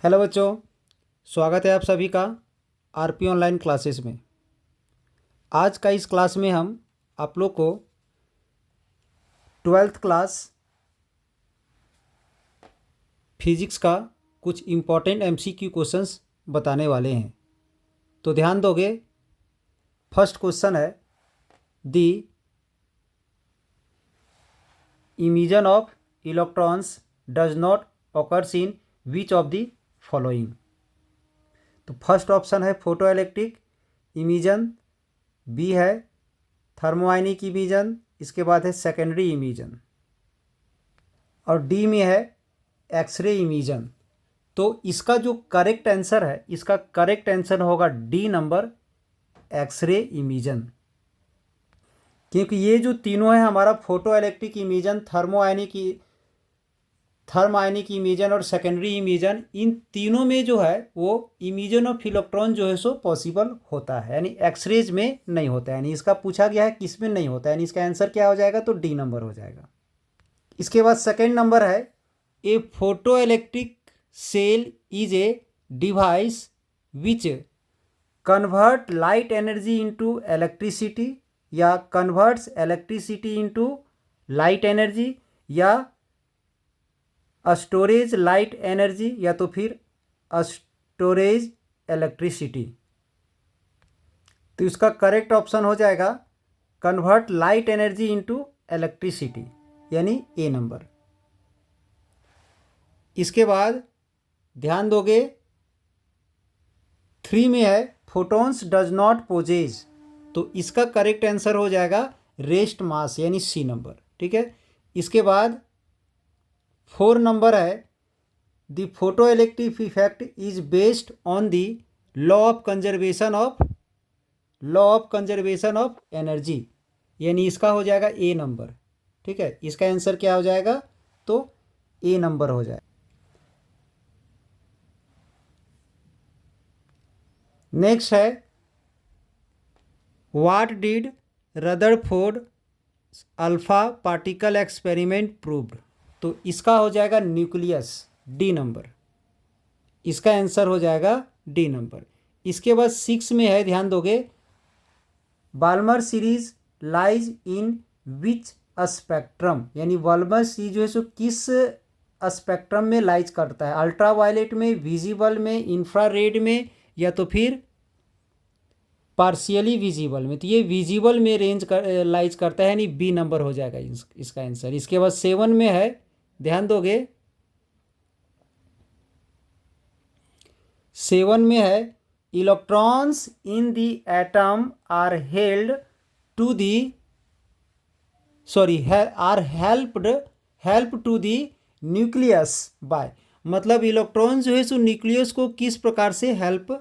Hello बच्चों, स्वागत है आप सभी का आरपी ऑनलाइन क्लासेस में। आज का इस क्लास में हम आप लोग को 12th क्लास फिजिक्स का कुछ इम्पॉर्टेंट एमसीक्यू क्वेश्चंस बताने वाले हैं। तो ध्यान दोगे। फर्स्ट क्वेश्चन है, the emission of electrons does not occurs in which of the following. तो फर्स्ट ऑप्शन है फोटो इलेक्ट्रिक इमिशन, बी है थर्मोआयनिक इमिशन, इसके बाद है सेकेंडरी इमिशन, और डी में है एक्सरे इमिशन। तो इसका जो करेक्ट आंसर है, इसका करेक्ट आंसर होगा डी नंबर, एक्सरे इमिशन। क्योंकि ये जो तीनों है हमारा फोटो इलेक्ट्रिक इमिशन, थर्मोआयनिक इमिशन और सेकेंडरी इमिशन, इन तीनों में जो है वो इमिशन ऑफ इलेक्ट्रॉन जो है सो पॉसिबल होता है, यानी एक्सरेज में नहीं होता है। यानी इसका पूछा गया है किस में नहीं होता है, यानी इसका आंसर क्या हो जाएगा, तो डी नंबर हो जाएगा। इसके बाद सेकेंड नंबर है, a photo electric cell is a device which convert light energy into electricity, या converts electricity into light energy, या स्टोरेज लाइट एनर्जी, या तो फिर स्टोरेज इलेक्ट्रिसिटी। तो इसका करेक्ट ऑप्शन हो जाएगा convert light energy into electricity, यानी ए नंबर। इसके बाद ध्यान दोगे 3 में है फोटॉन्स डज नॉट पोजेज। तो इसका करेक्ट आंसर हो जाएगा रेस्ट मास, यानी सी नंबर। ठीक है। इसके बाद 4 नंबर है, the photo electric effect is based on the law of conservation of energy, यानी इसका हो जाएगा ए नंबर। ठीक है। इसका आंसर क्या हो जाएगा, तो ए नंबर हो जाएगा। नेक्स्ट है, what did Rutherford alpha particle experiment proved. तो इसका हो जाएगा न्यूक्लियस, डी नंबर। इसका आंसर हो जाएगा डी नंबर। इसके बाद 6 में है, ध्यान दोगे, Balmer series lies in which spectrum, यानी बाल्मर सीरीज जो है सो किस स्पेक्ट्रम में लाइज करता है, अल्ट्रावायलेट में, विजिबल में, इंफ्रारेड में, या तो फिर पार्शियली विजिबल में। तो ये विजिबल में लाइज करता है, यानी बी नंबर हो जाएगा इसका आंसर। इसके बाद 7 में है, ध्यान दोगे, 7 में है, electrons in the atom are help to the nucleus by. मतलब इलेक्ट्रॉन जो है सो न्यूक्लियस को किस प्रकार से हेल्प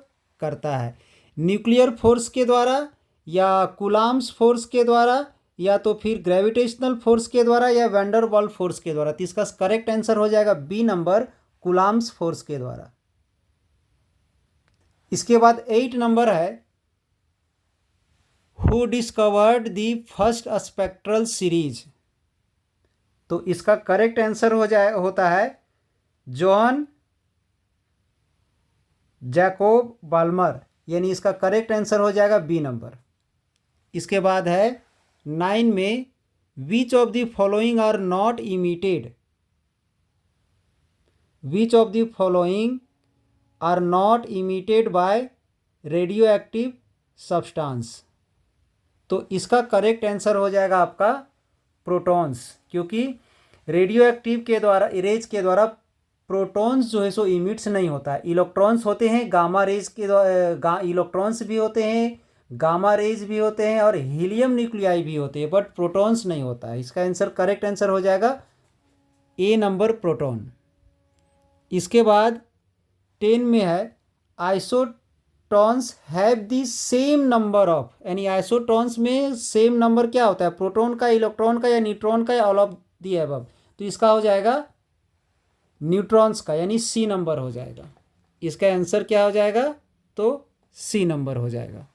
करता है, न्यूक्लियर फोर्स के द्वारा, या कूलाम्स फोर्स के द्वारा, या तो फिर ग्रेविटेशनल फोर्स के द्वारा, या वैंडर वाल्स फोर्स के द्वारा। तो इसका करेक्ट आंसर हो जाएगा बी नंबर, कूलाम्स फोर्स के द्वारा। इसके बाद 8 नंबर है, who discovered the first spectral series. तो इसका करेक्ट आंसर होता है जॉन जैकोब बाल्मर, यानी इसका करेक्ट आंसर हो जाएगा बी नंबर। इसके बाद है 9 में, which of the following are not emitted, which of the following are not emitted by radio active substance. तो इसका करेक्ट आंसर हो जाएगा आपका प्रोटॉन्स, क्योंकि रेडियो एक्टिव के द्वारा, रेज के द्वारा प्रोटॉन्स जो है सो इमिट्स नहीं होता है। इलेक्ट्रॉन्स होते हैं गामा रेज के द्वारा, इलेक्ट्रॉन्स भी होते हैं, गामा रेज भी होते हैं, और हीलियम न्यूक्लियाई भी होते हैं, बट प्रोटॉन्स नहीं होता है। इसका आंसर, करेक्ट आंसर हो जाएगा ए नंबर, प्रोटॉन। इसके बाद 10 में है, isotones have the same number of, यानी आइसोटॉन्स में सेम नंबर क्या होता है, प्रोटॉन का, इलेक्ट्रॉन का, या न्यूट्रॉन का, या ऑल ऑफ दी अबव। तो इसका हो जाएगा न्यूट्रॉन्स का, यानी सी नंबर हो जाएगा। इसका आंसर क्या हो जाएगा, तो सी नंबर हो जाएगा।